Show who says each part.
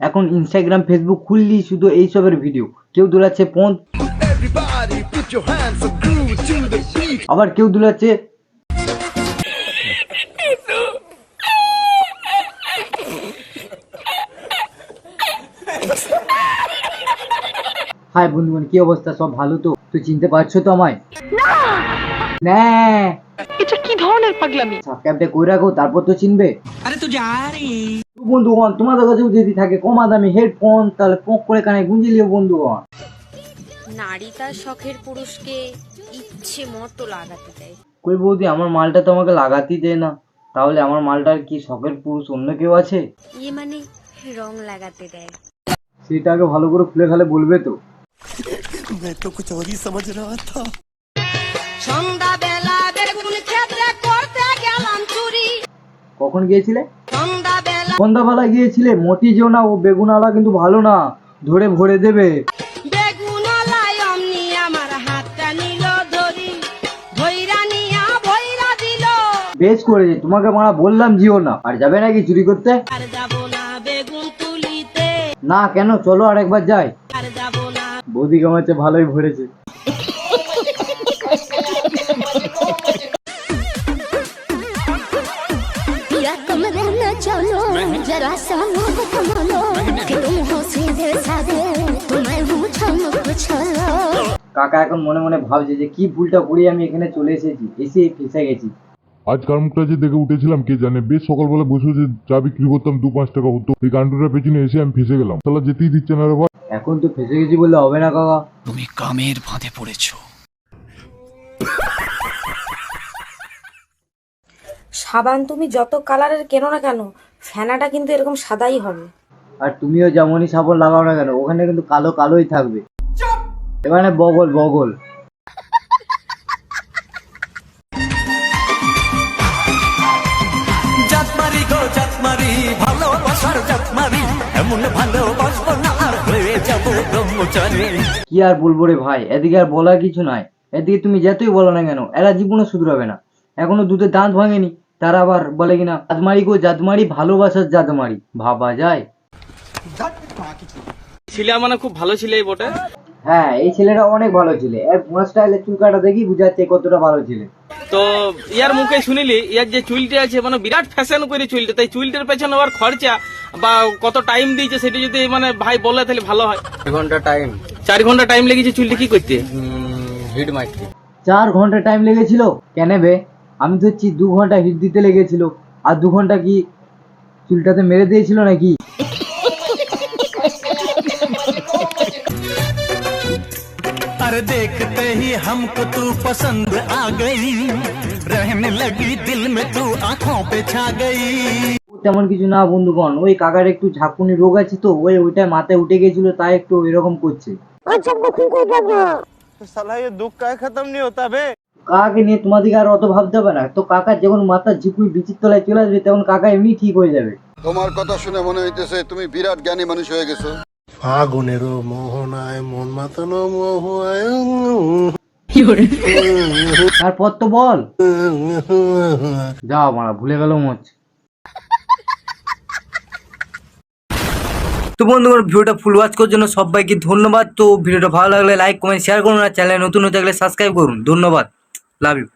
Speaker 1: এখন Instagram Facebook খুললি শুধু এইসবের ভিডিও। কেউ দোলাচ্ছে পন, আবার কেউ দোলাচ্ছে হাই বন্ধুগণ, কি অবস্থা? সব ভালো তো? তুই চিনতে পারছো তো আমায়? না,
Speaker 2: এটা কি ধরনের পাগলামি?
Speaker 1: সাবস্ক্রাইবটা কই রাখো, তারপর তো চিনবে।
Speaker 3: আরে তুই যা রে
Speaker 1: বন্ধুগণ, তোমাদের কাছে যদি থাকে কমা দামি হেডফোন, তাহলে পোক করে কানে গুঁজে লিও বন্ধুগণ।
Speaker 4: নারী তার শখের পুরুষকে ইচ্ছে মতো লাগাতে দেয়।
Speaker 1: কই বৌদি, আমার মালটা তো আমাকে লাগাতেই দেয় না, তাহলে আমার মালটার কি শখের পুরুষ অন্য কেউ আছে?
Speaker 4: মানে রং লাগাতে দেয়।
Speaker 1: সেটাকে ভালো করে খুলে খালে বলবে তো।
Speaker 4: সন্ধ্যাবেলা বেগুন ক্ষেত্রে করতে গেলাম চুরি।
Speaker 1: কখন গিয়েছিলে?
Speaker 4: সন্ধ্যাবেলা
Speaker 1: সন্ধ্যাবেলা গিয়েছিলে? মোটি যেও না, ও বেগুনওয়ালা কিন্তু ভালো না, ধরে ভরে দেবে।
Speaker 4: বেগুনওয়ালায় অমনি আমার হাতটা নিল ধরি, ভৈরা নিয়া ভৈরা দিল।
Speaker 1: বেশ করেছে, তোমাকে মারা বললাম জিও না। আর যাবে নাকি চুরি করতে?
Speaker 4: আর যাবো না বেগুন তুলিতে,
Speaker 1: না কেন, চলো আরেকবার যাই।
Speaker 4: আর যাবো না।
Speaker 1: বৌদি কামাচ্ছে, ভালোই ভরেছে। কাকা এখন মনে মনে ভাবছে যে কি ভুলটা করি আমি এখানে চলে এসেছি, এসে ফেসে গেছি।
Speaker 5: আজ কারমুখটা যে দেখে উঠেছিলাম কে জানে, বেশ সকালবেলা বসে যে চা বিক্রি করতাম 2-5 টাকা হতো, এই কাণ্ডটার পেছনে এসে আমি ফেসে গেলাম। তাহলে যেতেই দিচ্ছে না রে ভাই।
Speaker 1: এখন তো ফেসে গেছি বললে হবে না কাকা।
Speaker 3: তুমি কামের ফাঁদে পড়েছো।
Speaker 6: সাবান তুমি যত কালারের কেনো না কেন, ফেনাটা কিন্তু এরকম সাদাই হবে।
Speaker 1: আর তুমিও যেমনই সাবান লাগাও না কেন, ওখানে কিন্তু কালো কালোই থাকবে। এখানে বগল বগল।
Speaker 3: জাতমারি গো জাতমারি, ভালোবাসার জাতমারি, এমন ভালোবাসবো না আর হয়ে যাবো ব্রহ্মচারী।
Speaker 1: কি আর বলবো রে ভাই, এদিকে আর বলার কিছু নাই। এদিকে তুমি যতই বলো না কেন, এরা জীবনে শুধরাবে না। এখনো দুধের দাঁত ভাঙেনি, তারা আবার বলে কিনা জাতমারি গো জাতমারি, ভালোবাসার জাতমারি। ভাবা যায়?
Speaker 7: ছেলে মানে খুব ভালো ছিল এই বটে।
Speaker 1: হ্যাঁ, এই ছেলেটা অনেক ভালো ছিল। এর পুরো স্টাইলের চুল কাটা দেখি বুঝাচ্ছে কতটা ভালো ছিল।
Speaker 7: তো ইয়ার মুখে শুনিলি ইয়ার যে চুলটা আছে মানে বিরাট ফ্যাশন করে চুলটা, তাই চুলটার পেছনে আবার খরচা বা কত টাইম দিয়েছে সেটা যদি মানে ভাই বলে তাহলে ভালো হয়।
Speaker 8: 4 ঘন্টা টাইম।
Speaker 7: 4 ঘন্টা টাইম লেগেছে চুলটা কি করতে?
Speaker 8: হিট মারতে
Speaker 1: 4 ঘন্টা টাইম লেগেছিল? কেন বে, আমি ধরছি 2 ঘন্টা হিট দিতে লেগেছিল। আর 2 ঘন্টা কি চুলটাতে মেরে দিয়েছিল নাকি?
Speaker 3: अरे देखते ही हमको तू पसंद आ गई, रहने लगी दिल में तू आंखों पे छा गई।
Speaker 1: তেমন কিছু না বন্ধুগণ, ওই কাকার একটু ঝাঁকুনি রোগ আছে তো, ওইটা মাথায় উঠে গেছিল, তাই একটু এরকম করছে। কাকাকে নিয়ে তোমাদেরকে আর অত ভাবতে হবে না তো। কাকা যখন মাথার ঝিকুই বিচির তলায় চলে আসবে, তখন কাকা এমনি ঠিক হয়ে যাবে।
Speaker 9: তোমার কথা শুনে মনে হইতেছে তুমি বিরাট জ্ঞানী মানুষ হয়ে গেছো।
Speaker 10: ফাগুনেরও মোহনায় মন মাতানো মোহায়।
Speaker 1: তারপর তো বল। যাও মারা, ভুলে গেল মোচ। তো বন্ধুগণ, ভিডিওটা ফুল ওয়াচ করার জন্য সবাইকে ধন্যবাদ। তো ভিডিওটা ভালো লাগলে লাইক কমেন্ট শেয়ার করুন, আর চ্যানেলে নতুন হয়ে থাকলে সাবস্ক্রাইব করুন। ধন্যবাদ, লাভ ইউ।